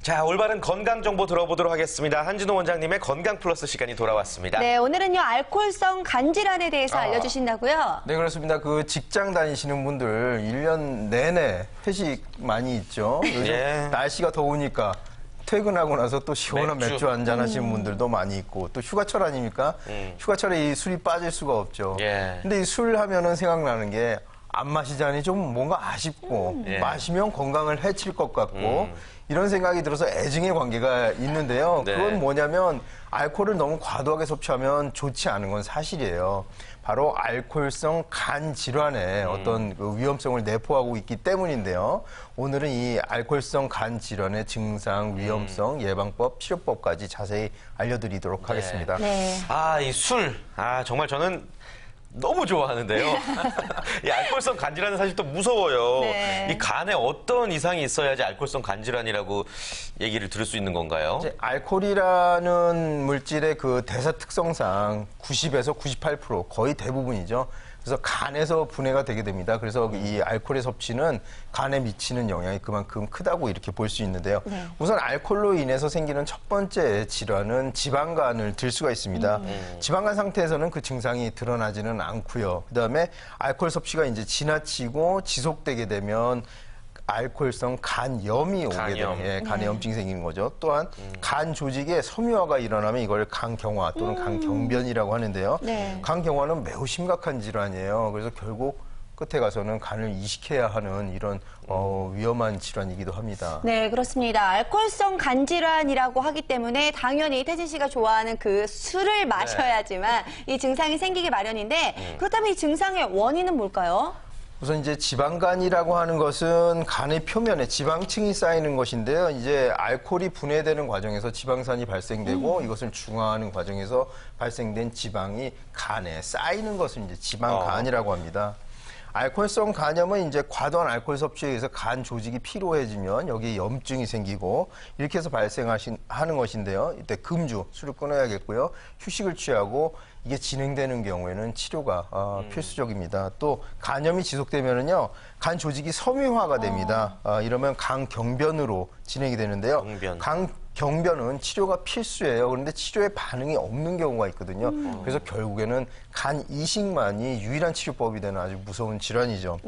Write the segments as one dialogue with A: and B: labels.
A: 자, 올바른 건강 정보 들어보도록 하겠습니다. 한진호 원장님의 건강 플러스 시간이 돌아왔습니다.
B: 네, 오늘은요 알코올성 간 질환에 대해서 알려주신다고요?
C: 네, 그렇습니다. 그 직장 다니시는 분들 1년 내내 회식 많이 있죠. 요즘 날씨가 더우니까 퇴근하고 나서 또 시원한 맥주 한잔 하시는 분들도 많이 있고, 또 휴가철 아닙니까? 휴가철에 이 술이 빠질 수가 없죠. 근데 이 술 하면은 생각나는 게 안 마시자니 좀 뭔가 아쉽고, 마시면 건강을 해칠 것 같고, 이런 생각이 들어서 애증의 관계가 있는데요. 그건 뭐냐면 알코올을 너무 과도하게 섭취하면 좋지 않은 건 사실이에요. 바로 알코올성 간 질환의 어떤 그 위험성을 내포하고 있기 때문인데요. 오늘은 이 알코올성 간 질환의 증상, 위험성, 예방법, 치료법까지 자세히 알려드리도록 하겠습니다.
A: 아, 이 술. 아, 정말 저는 너무 좋아하는데요. 이 알코올성 간 질환은 사실 또 무서워요. 이 간에 어떤 이상이 있어야지 알코올성 간 질환이라고 얘기를 들을 수 있는 건가요?
C: 이제 알코올이라는 물질의 그 대사 특성상 90에서 98% 거의 대부분이죠. 그래서 간에서 분해가 되게 됩니다. 그래서 이 알코올의 섭취는 간에 미치는 영향이 그만큼 크다고 이렇게 볼 수 있는데요. 우선 알코올로 인해서 생기는 첫 번째 질환은 지방간을 들 수가 있습니다. 지방간 상태에서는 그 증상이 드러나지는 않고요. 그다음에 알코올 섭취가 이제 지나치고 지속되게 되면 알코올성 간염이 오게 되면 간에 염증이 생기는 거죠. 또한 간 조직에 섬유화가 일어나면 이걸 간경화 또는 간경변이라고 하는데요. 간경화는 매우 심각한 질환이에요. 그래서 결국 끝에 가서는 간을 이식해야 하는 이런 위험한 질환이기도 합니다.
B: 네, 그렇습니다. 알코올성 간 질환이라고 하기 때문에 당연히 태진 씨가 좋아하는 그 술을 마셔야지만 이 증상이 생기기 마련인데 그렇다면 이 증상의 원인은 뭘까요?
C: 우선 이제 지방간이라고 하는 것은 간의 표면에 지방층이 쌓이는 것인데요. 이제 알코올이 분해되는 과정에서 지방산이 발생되고 이것을 중화하는 과정에서 발생된 지방이 간에 쌓이는 것을 이제 지방간이라고 합니다. 알코올성 간염은 이제 과도한 알코올 섭취에 의해서 간 조직이 피로해지면 여기에 염증이 생기고 이렇게 해서 발생하는 것인데요. 이때 금주, 술을 끊어야겠고요. 휴식을 취하고 이게 진행되는 경우에는 치료가 필수적입니다. 또 간염이 지속되면은요, 간 조직이 섬유화가 됩니다. 이러면 간경변으로 진행이 되는데요. 간경변은 치료가 필수예요. 그런데 치료에 반응이 없는 경우가 있거든요. 그래서 결국에는 간 이식만이 유일한 치료법이 되는 아주 무서운 질환이죠.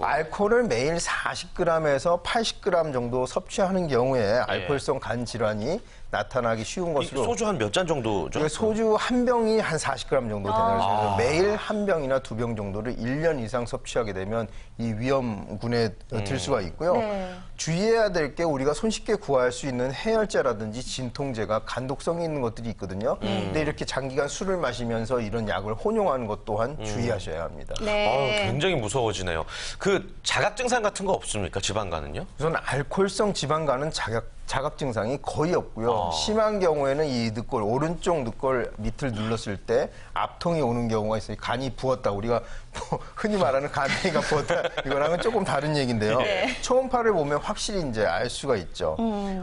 C: 알코올을 매일 40g에서 80g 정도 섭취하는 경우에 알코올성 간 질환이 나타나기 쉬운 것으로.
A: 소주 한 몇 잔 정도죠?
C: 소주 한 병이 한 40g 정도 되는 거죠. 매일 한 병이나 두 병 정도를 1년 이상 섭취하게 되면 이 위험군에 들 수가 있고요. 주의해야 될 게 우리가 손쉽게 구할 수 있는 해열제라든지 진통제가 간독성이 있는 것들이 있거든요. 근데 이렇게 장기간 술을 마시면서 이런 약을 혼용하는 것 또한 주의하셔야 합니다.
A: 굉장히 무서워지네요. 그 자각 증상 같은 거 없습니까? 지방간은요?
C: 우선 알코올성 지방간은 자각 증상이 거의 없고요. 심한 경우에는 이 늑골, 오른쪽 늑골 밑을 눌렀을 때 압통이 오는 경우가 있어요. 간이 부었다. 우리가 뭐 흔히 말하는 간탱이가 부었다. 이거랑은 조금 다른 얘기인데요. 초음파를 보면 확실히 이제 알 수가 있죠.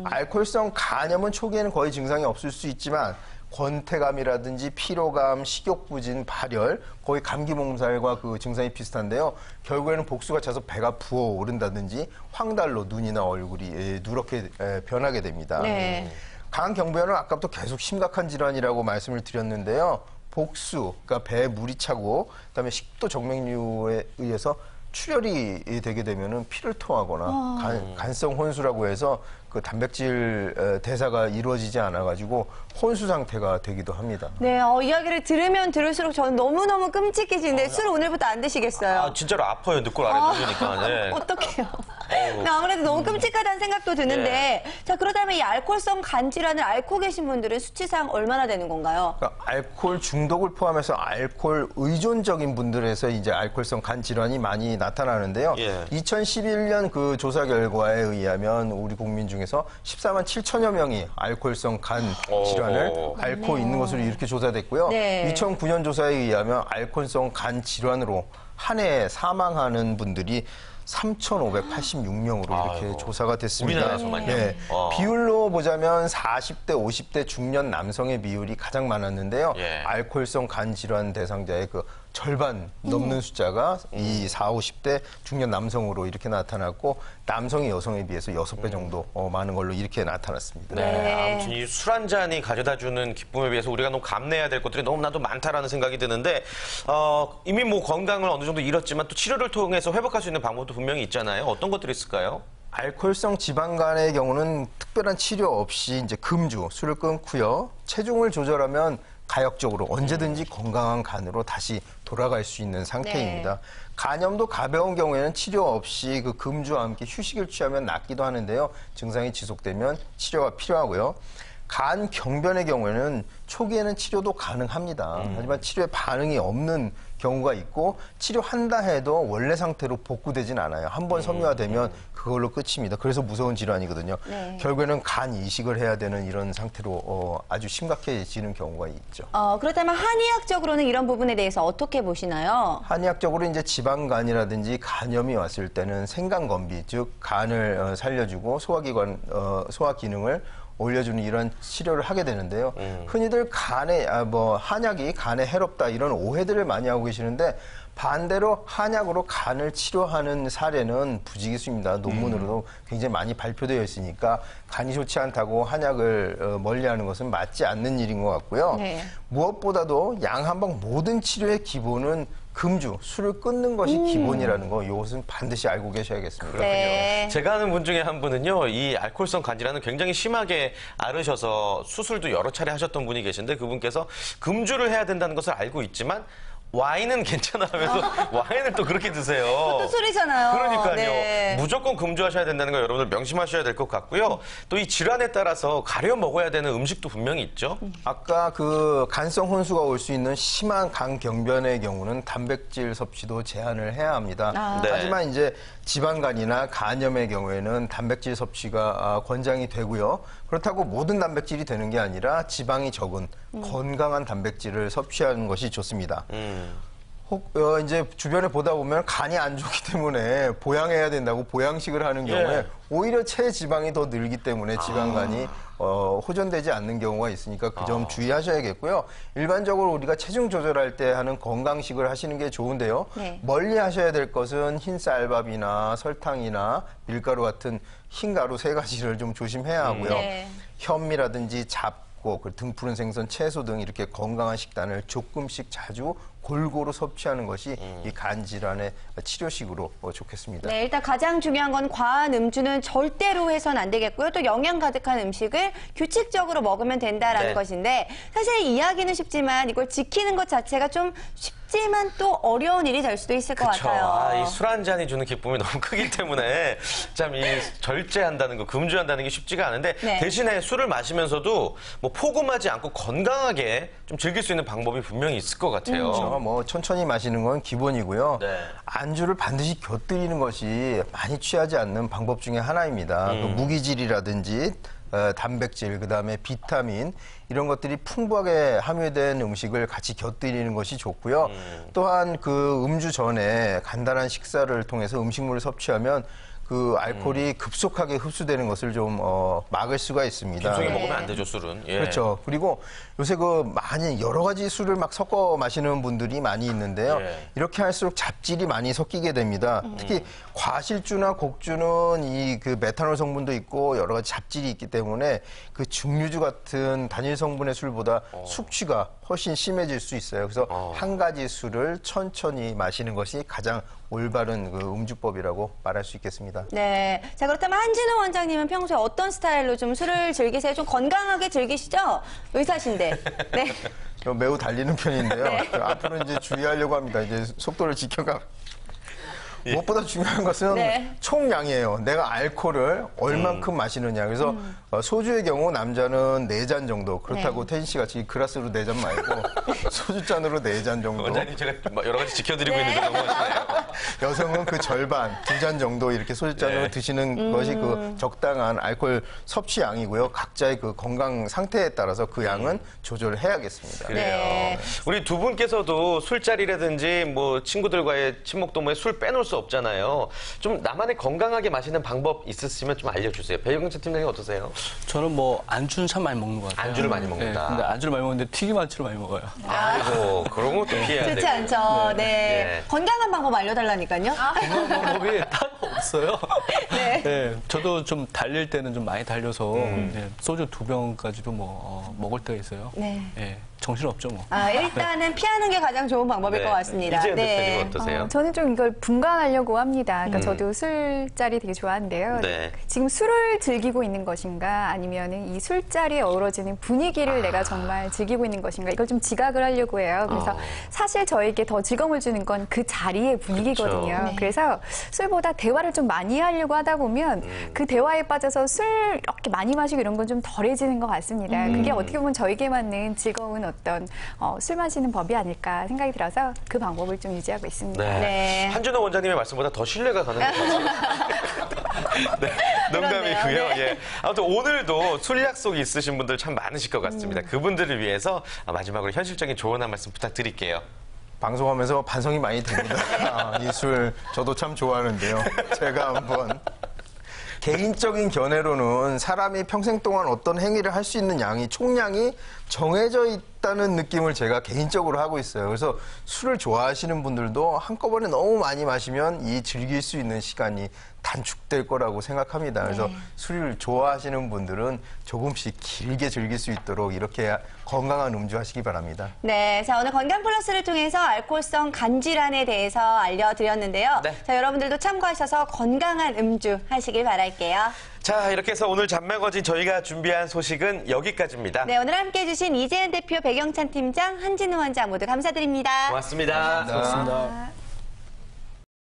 C: 알코올성 간염은 초기에는 거의 증상이 없을 수 있지만 권태감이라든지 피로감, 식욕부진, 발열, 거의 감기 몸살과 그 증상이 비슷한데요. 결국에는 복수가 차서 배가 부어오른다든지 황달로 눈이나 얼굴이 누렇게 변하게 됩니다. 간경변은 아까부터 계속 심각한 질환이라고 말씀을 드렸는데요. 복수, 그러니까 배에 물이 차고 그다음에 식도 정맥류에 의해서 출혈이 되게 되면은 피를 토하거나 간성 혼수라고 해서 그 단백질 대사가 이루어지지 않아가지고 혼수 상태가 되기도 합니다.
B: 네, 이야기를 들으면 들을수록 저는 너무너무 끔찍해지는데 술 오늘부터 안 드시겠어요?
A: 진짜로 아파요. 늑골 아래 누르니까.
B: 어떡해요. 아무래도 너무 끔찍하다는 생각도 드는데 자, 그렇다면 이 알코올성 간 질환을 앓고 계신 분들은 수치상 얼마나 되는 건가요?
C: 그러니까 알코올 중독을 포함해서 알코올 의존적인 분들에서 이제 알코올성 간 질환이 많이 나타나는데요. 2011년 그 조사 결과에 의하면 우리 국민 중에서 14만 7천여 명이 알코올성 간 질환을 앓고 있는 것으로 이렇게 조사됐고요. 2009년 조사에 의하면 알코올성 간 질환으로 한 해 사망하는 분들이 3,586명으로 이렇게 조사가 됐습니다.
A: 우리나라에서만요?
C: 비율로 보자면 40대, 50대 중년 남성의 비율이 가장 많았는데요. 알코올성 간 질환 대상자의 그 절반 넘는 숫자가 이 40, 50대 중년 남성으로 이렇게 나타났고 남성이 여성에 비해서 6배 정도 많은 걸로 이렇게 나타났습니다.
A: 네. 아무튼 이 술 한 잔이 가져다주는 기쁨에 비해서 우리가 너무 감내해야 될 것들이 너무나도 많다라는 생각이 드는데 이미 뭐 건강을 어느 정도 잃었지만 또 치료를 통해서 회복할 수 있는 방법도 분명히 있잖아요. 어떤 것들이 있을까요?
C: 알코올성 지방간의 경우는 특별한 치료 없이 이제 금주, 술을 끊고요. 체중을 조절하면 가역적으로 언제든지 건강한 간으로 다시 돌아갈 수 있는 상태입니다.
B: 네.
C: 간염도 가벼운 경우에는 치료 없이 그 금주와 함께 휴식을 취하면 낫기도 하는데요. 증상이 지속되면 치료가 필요하고요. 간 경변의 경우에는 초기에는 치료도 가능합니다. 하지만 치료에 반응이 없는 경우가 있고 치료한다 해도 원래 상태로 복구되진 않아요. 한번 섬유화되면 그걸로 끝입니다. 그래서 무서운 질환이거든요.
B: 네.
C: 결국에는 간 이식을 해야 되는 이런 상태로 아주 심각해지는 경우가 있죠.
B: 그렇다면 한의학적으로는 이런 부분에 대해서 어떻게 보시나요?
C: 한의학적으로 이제 지방간이라든지 간염이 왔을 때는 생간건비, 즉 간을 살려주고 소화기관, 소화 기능을 올려주는 이런 치료를 하게 되는데요. 흔히들 한약이 간에 해롭다 이런 오해들을 많이 하고 계시는데 반대로 한약으로 간을 치료하는 사례는 부지기수입니다. 논문으로도 굉장히 많이 발표되어 있으니까 간이 좋지 않다고 한약을 멀리하는 것은 맞지 않는 일인 것 같고요.
B: 네.
C: 무엇보다도 양한방 모든 치료의 기본은 금주, 술을 끊는 것이 기본이라는 거 이것은 반드시 알고 계셔야겠습니다.
B: 네.
A: 제가 아는 분 중에 한 분은요, 이 알코올성 간질환은 굉장히 심하게 앓으셔서 수술도 여러 차례 하셨던 분이 계신데 그분께서 금주를 해야 된다는 것을 알고 있지만 와인은 괜찮아 하면서 와인을 또 그렇게 드세요.
B: 또 술이잖아요.
A: 그러니까요.
B: 네.
A: 무조건 금주하셔야 된다는 거 여러분들 명심하셔야 될 것 같고요. 또 이 질환에 따라서 가려 먹어야 되는 음식도 분명히 있죠.
C: 아까 그 간성 혼수가 올 수 있는 심한 간 경변의 경우는 단백질 섭취도 제한을 해야 합니다.
A: 네.
C: 하지만 이제 지방간이나 간염의 경우에는 단백질 섭취가 권장이 되고요. 그렇다고 모든 단백질이 되는 게 아니라 지방이 적은 건강한 단백질을 섭취하는 것이 좋습니다. 이제 주변에 보다 보면 간이 안 좋기 때문에 보양해야 된다고 보양식을 하는 경우에 오히려 체지방이 더 늘기 때문에 지방간이 호전되지 않는 경우가 있으니까 그 점 주의하셔야겠고요. 일반적으로 우리가 체중 조절할 때 하는 건강식을 하시는 게 좋은데요.
B: 네.
C: 멀리 하셔야 될 것은 흰 쌀밥이나 설탕이나 밀가루 같은 흰 가루 3가지를 좀 조심해야 하고요.
B: 네.
C: 현미라든지 잡고 등푸른 생선, 채소 등 이렇게 건강한 식단을 조금씩 자주 골고루 섭취하는 것이 이 간 질환의 치료식으로 좋겠습니다.
B: 네, 일단 가장 중요한 건 과한 음주는 절대로 해서는 안 되겠고요. 또 영양 가득한 음식을 규칙적으로 먹으면 된다라는
A: 네.
B: 것인데 사실 이야기는 쉽지만 이걸 지키는 것 자체가 좀 쉽지만 또 어려운 일이 될 수도 있을 것
A: 그쵸.
B: 같아요.
A: 이 술 한 잔이 주는 기쁨이 너무 크기 때문에 참 이 절제한다는 거, 금주한다는 게 쉽지가 않은데
B: 네.
A: 대신에 술을 마시면서도 뭐 포금하지 않고 건강하게 좀 즐길 수 있는 방법이 분명히 있을 것 같아요.
C: 그렇죠. 뭐 천천히 마시는 건 기본이고요.
A: 네.
C: 안주를 반드시 곁들이는 것이 많이 취하지 않는 방법 중에 하나입니다. 그 무기질이라든지 단백질, 그다음에 비타민 이런 것들이 풍부하게 함유된 음식을 같이 곁들이는 것이 좋고요. 또한 그 음주 전에 간단한 식사를 통해서 음식물을 섭취하면 그 알코올이 급속하게 흡수되는 것을 좀 막을 수가 있습니다.
A: 빈속에 먹으면 안 되죠, 술은. 예.
C: 그렇죠. 그리고 요새 많이 여러 가지 술을 막 섞어 마시는 분들이 많이 있는데요.
A: 예.
C: 이렇게 할수록 잡질이 많이 섞이게 됩니다. 특히 과실주나 곡주는 이 그 메탄올 성분도 있고 여러 가지 잡질이 있기 때문에 그 증류주 같은 단일 성분의 술보다 숙취가 훨씬 심해질 수 있어요. 그래서 한 가지 술을 천천히 마시는 것이 가장 올바른 그 음주법이라고 말할 수 있겠습니다.
B: 네. 자, 그렇다면 한진우 원장님은 평소에 어떤 스타일로 좀 술을 즐기세요? 좀 건강하게 즐기시죠? 의사신데. 네.
C: 매우 달리는 편인데요. 앞으로 이제 주의하려고 합니다. 이제 속도를 지켜가. 무엇보다 중요한 것은
B: 네.
C: 총량이에요. 내가 알코올을 얼만큼 마시느냐. 그래서 소주의 경우 남자는 4잔 정도. 그렇다고 태진 씨 같이 그라스로 4잔 말고 소주잔으로 4잔 정도.
A: 원장님 제가 여러 가지 지켜드리고 있는데 너무 멋있네요.
C: 여성은 그 절반, 2잔 정도 이렇게 소주잔으로
A: 네.
C: 드시는 것이 그 적당한 알코올 섭취량이고요. 각자의 그 건강 상태에 따라서 그 양은 조절해야겠습니다.
A: 그래요.
B: 네.
A: 우리 두 분께서도 술자리라든지 뭐 친구들과의 친목 도모에 술 빼놓을 수 수 없잖아요. 좀 나만의 건강하게 마시는 방법 있으시면 좀 알려주세요. 배영찬 팀장님 어떠세요?
D: 저는 뭐 안주는 참 많이 먹는 것 같아요.
A: 안주를 많이 먹는다.
D: 네, 근데 안주를 많이 먹는데 튀김 안주를 많이 먹어요.
A: 아이고, 그런 것도 피해야 되고.
B: 좋지 않죠. 네.
A: 네.
B: 건강한 방법 알려달라니까요.
D: 건강 방법이 따로 없어요.
B: 네.
D: 네, 저도 좀 달릴 때는 좀 많이 달려서 네, 소주 2병까지도 뭐 먹을 때가 있어요.
B: 네.
D: 네, 정신없죠 뭐.
B: 일단은 피하는 게 가장 좋은 방법일
A: 네.
B: 것 같습니다.
A: 이재현 대표님 어떠세요?
E: 저는 좀 이걸 분간하려고 합니다. 그러니까 저도 술자리 되게 좋아하는데요.
A: 네.
E: 지금 술을 즐기고 있는 것인가 아니면 이 술자리에 어우러지는 분위기를 내가 정말 즐기고 있는 것인가 이걸 좀 지각을 하려고 해요. 그래서 사실 저에게 더 즐거움을 주는 건 그 자리의 분위기거든요.
B: 네.
E: 그래서 술보다 대화를 좀 많이 하려고 하다 보면 그 대화에 빠져서 술 이렇게 많이 마시고 이런 건 좀 덜해지는 것 같습니다. 그게 어떻게 보면 저에게 맞는 즐거운 어떤 술 마시는 법이 아닐까 생각이 들어서 그 방법을 좀 유지하고 있습니다.
A: 네.
B: 네.
A: 한준호 원장님의 말씀보다 더 신뢰가 가는 것 같아요. 네, 농담이고요.
B: 그렇네요. 네.
A: 예. 아무튼 오늘도 술 약속이 있으신 분들 참 많으실 것 같습니다. 그분들을 위해서 마지막으로 현실적인 조언 한 말씀 부탁드릴게요.
C: 방송하면서 반성이 많이 됩니다. 이 술 저도 참 좋아하는데요. 제가 한번 개인적인 견해로는 사람이 평생 동안 어떤 행위를 할 수 있는 양이 총량이 정해져 있다는 느낌을 제가 개인적으로 하고 있어요. 그래서 술을 좋아하시는 분들도 한꺼번에 너무 많이 마시면 이 즐길 수 있는 시간이 단축될 거라고 생각합니다. 그래서 술을 좋아하시는 분들은 조금씩 길게 즐길 수 있도록 이렇게 건강한 음주 하시기 바랍니다.
B: 네, 자 오늘 건강 플러스를 통해서 알코올성 간 질환에 대해서 알려드렸는데요.
A: 네.
B: 자 여러분들도 참고하셔서 건강한 음주 하시길 바랄게요.
A: 자, 이렇게 해서 오늘 잔매거진 저희가 준비한 소식은 여기까지입니다.
B: 네, 오늘 함께해 주신 이재현 대표, 백영찬 팀장, 한진우 원장 모두 감사드립니다.
A: 고맙습니다.
D: 그렇습니다.